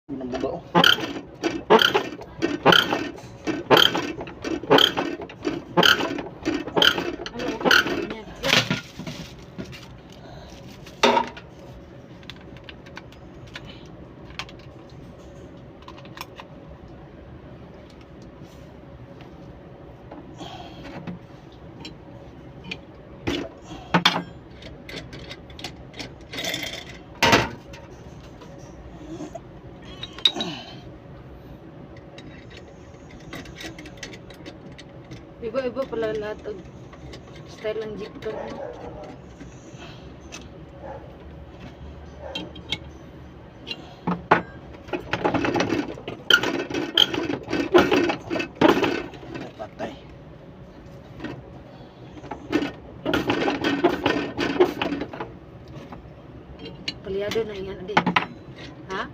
Nabuga oh. Iba-iba pala lahat ng style ng injector mo. Patay. Palyado na yan din. Ha?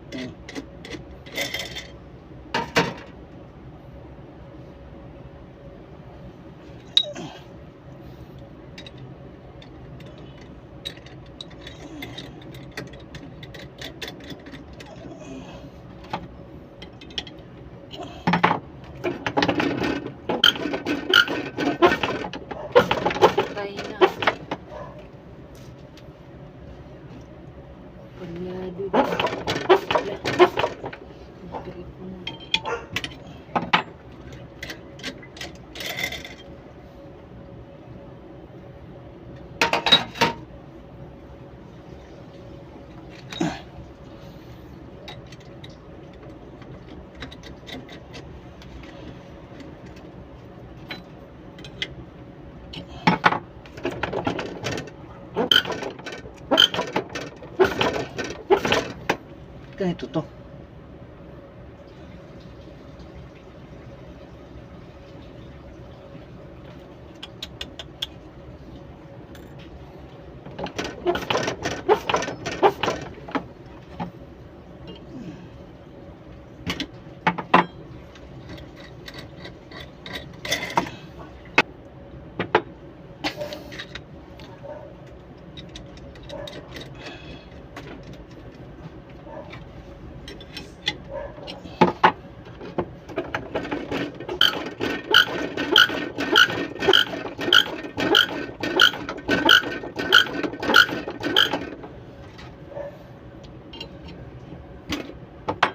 Ganito to.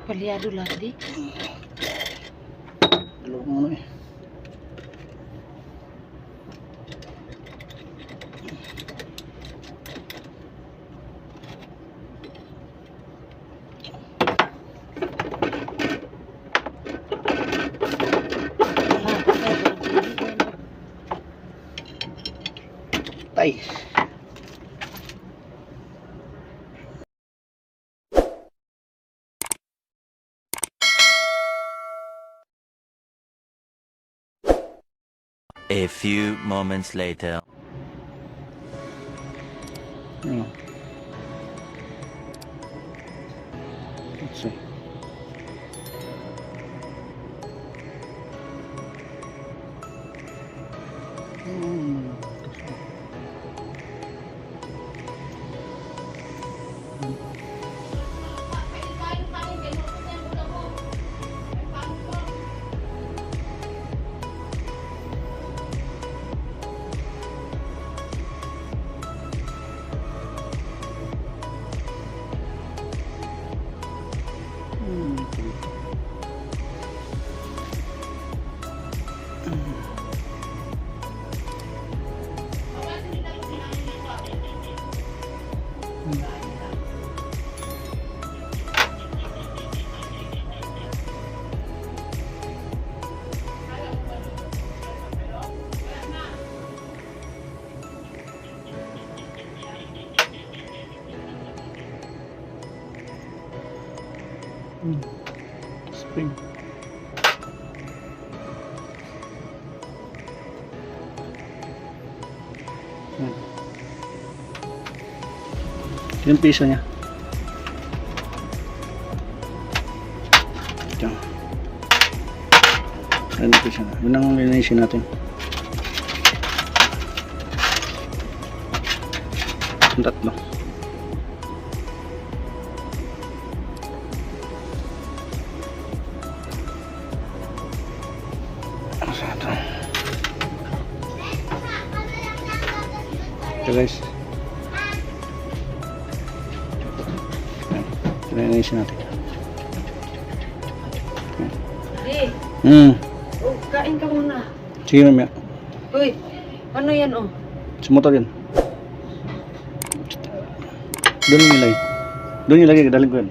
Palyado lahat di. Dalawa muna eh. Tay. A few moments later. Let's see. Spring. Yung piso niya. Ito. Ayan yung piso na. Yun ang linisin natin. Yung tatlo. Ito guys. Linisin natin. Di. Oh, kain ka muna. Sige mamaya. Uy, ano yan oh? Sumutot yan. Doon yung ilagay. Doon yung ilagay. Daling ko yan.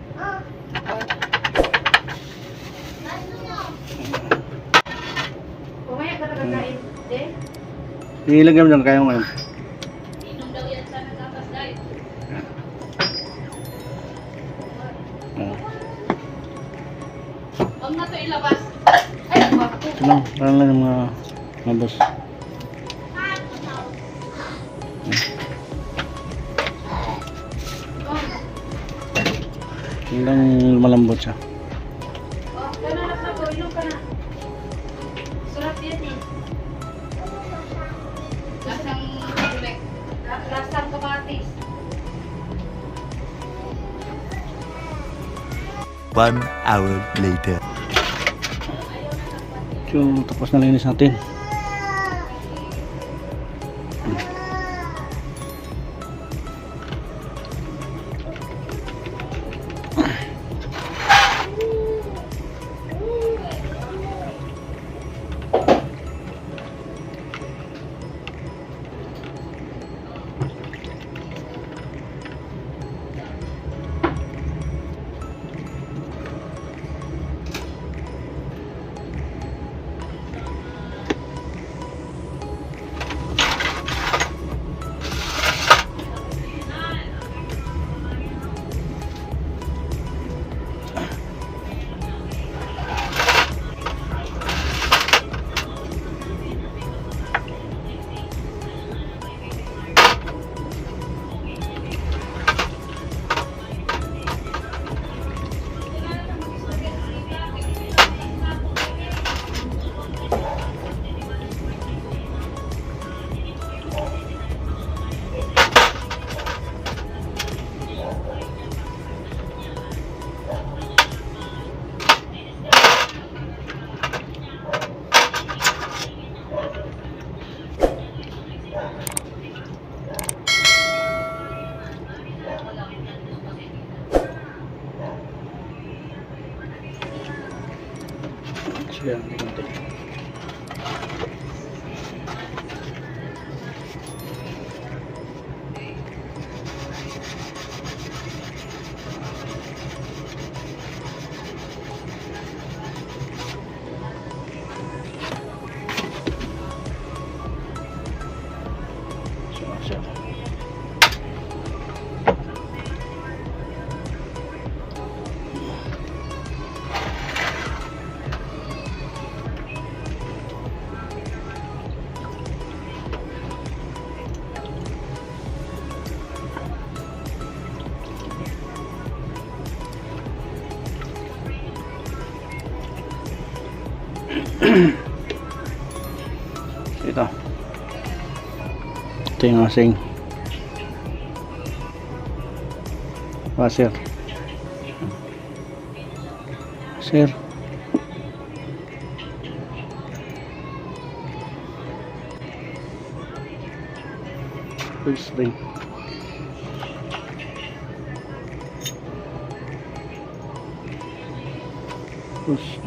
Pumaya ka na kakain. Di? Ilagay mo dyan. Kaya mo ngayon. Inom daw yan sa nagkakas guys. Huwag na ito ilabas. Ay, bako. Ito lang. Parang lang yung mga boss. Yung lang malambot siya. Oh, gano'n na sa ko. Inom ka na. Sarap yan eh. Lasang bibek. Lasang kamatis. 1 hour later. So, tapos na linis natin. Sige, hindi konti. Siya. Ito yung asing washer. Sir, full spring. Push.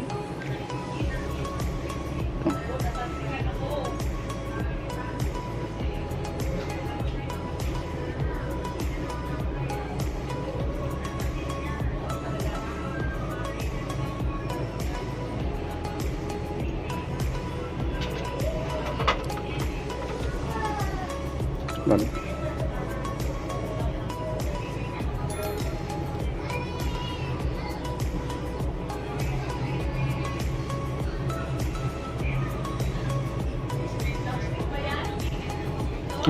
Balik.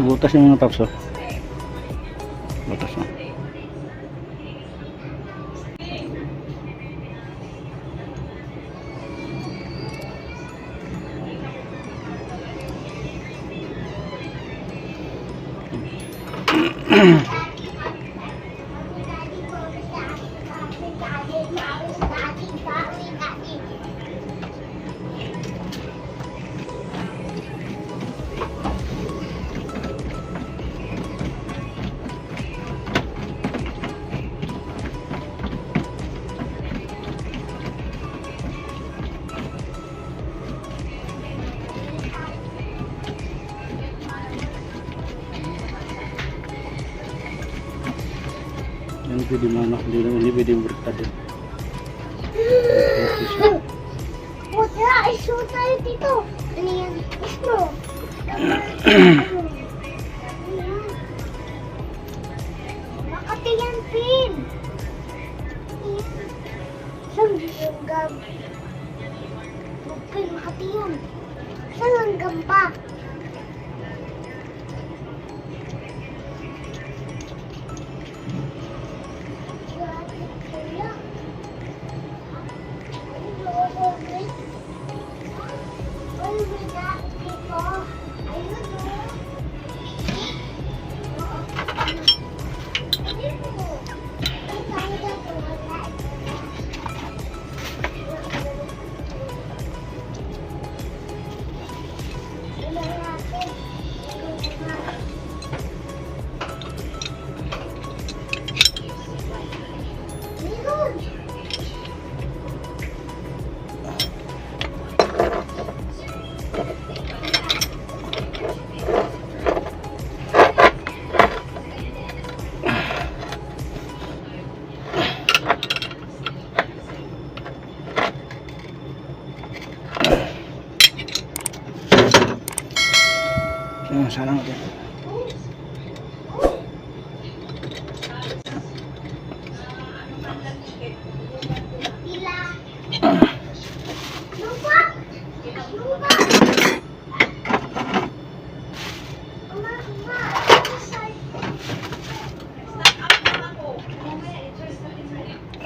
Butas yung mga paps, oh. Butas na. Yan pwede manak, hindi pwede beriktad din. Putra, iso tayo dito. Ano yan? Iso. Makati yan, Pin. Saan yung gam? Pin, Makati yun. Saan ang gamba? Sana natin.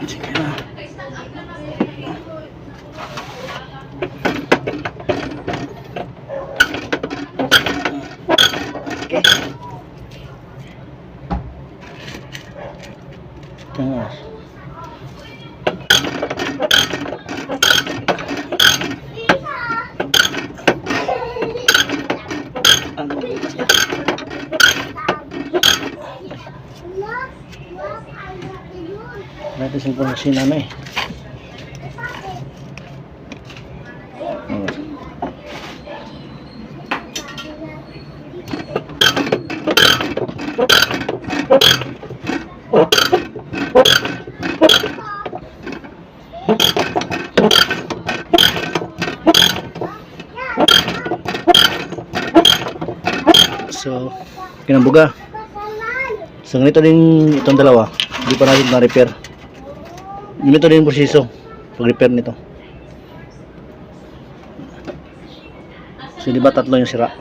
Sige na. Tengah. Nanti simpan ke sini nih. So, kinambuga. So, ganito din itong dalawa. Hindi pa natin na-repair. Ganito din yung proseso pag-repair nito. So, di ba tatlo yung sira?